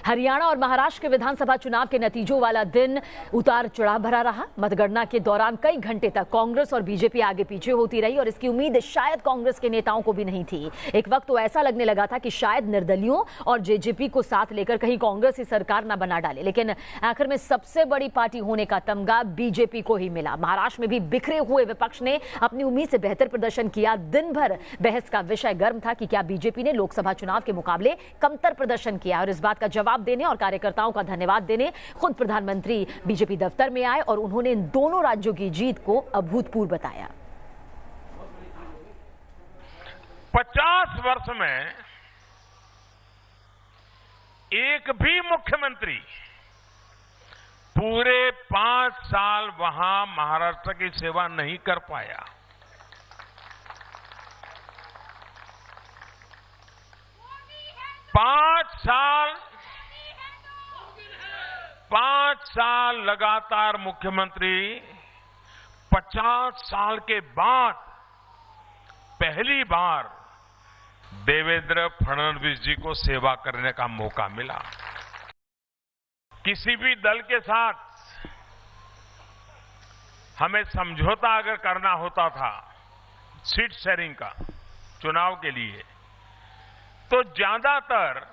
हरियाणा और महाराष्ट्र के विधानसभा चुनाव के नतीजों वाला दिन उतार चढ़ाव भरा रहा। मतगणना के दौरान कई घंटे तक कांग्रेस और बीजेपी आगे पीछे होती रही और इसकी उम्मीद शायद कांग्रेस के नेताओं को भी नहीं थी। एक वक्त तो ऐसा लगने लगा था कि शायद निर्दलियों और जेजेपी को साथ लेकर कहीं कांग्रेस ही सरकार न बना डाले, लेकिन आखिर में सबसे बड़ी पार्टी होने का तमगा बीजेपी को ही मिला। महाराष्ट्र में भी बिखरे हुए विपक्ष ने अपनी उम्मीद से बेहतर प्रदर्शन किया। दिन भर बहस का विषय गर्म था कि क्या बीजेपी ने लोकसभा चुनाव के मुकाबले कमतर प्रदर्शन किया, और इस बात का जवाब देने और कार्यकर्ताओं का धन्यवाद देने खुद प्रधानमंत्री बीजेपी दफ्तर में आए और उन्होंने इन दोनों राज्यों की जीत को अभूतपूर्व बताया। 50 वर्ष में एक भी मुख्यमंत्री पूरे 5 साल वहां महाराष्ट्र की सेवा नहीं कर पाया। पांच साल लगातार मुख्यमंत्री 50 साल के बाद पहली बार देवेंद्र फडणवीस जी को सेवा करने का मौका मिला। किसी भी दल के साथ हमें समझौता अगर करना होता था सीट शेयरिंग का चुनाव के लिए, तो ज्यादातर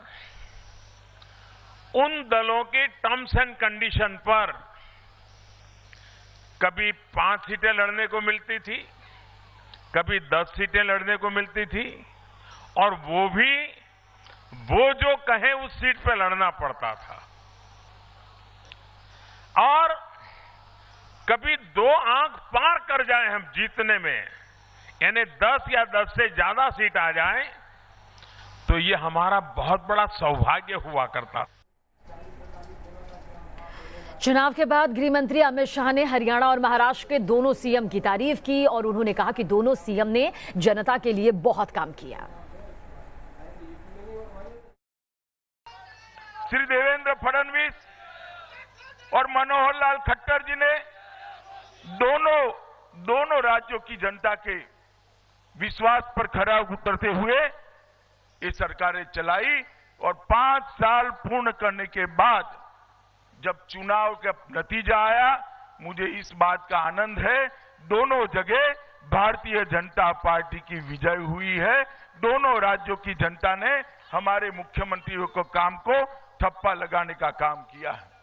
उन दलों के टर्म्स एंड कंडीशन पर कभी 5 सीटें लड़ने को मिलती थी, कभी 10 सीटें लड़ने को मिलती थी, और वो भी वो जो कहे उस सीट पे लड़ना पड़ता था। और कभी 2 आंख पार कर जाए हम जीतने में, यानी 10 या 10 से ज्यादा सीट आ जाए, तो ये हमारा बहुत बड़ा सौभाग्य हुआ करता। चुनाव के बाद गृह मंत्री अमित शाह ने हरियाणा और महाराष्ट्र के दोनों सीएम की तारीफ की और उन्होंने कहा कि दोनों सीएम ने जनता के लिए बहुत काम किया। श्री देवेंद्र फडणवीस और मनोहर लाल खट्टर जी ने दोनों राज्यों की जनता के विश्वास पर खरा उतरते हुए ये सरकारें चलाई, और 5 साल पूर्ण करने के बाद जब चुनाव का नतीजा आया, मुझे इस बात का आनंद है दोनों जगह भारतीय जनता पार्टी की विजय हुई है। दोनों राज्यों की जनता ने हमारे मुख्यमंत्रियों को काम को ठप्पा लगाने का काम किया है।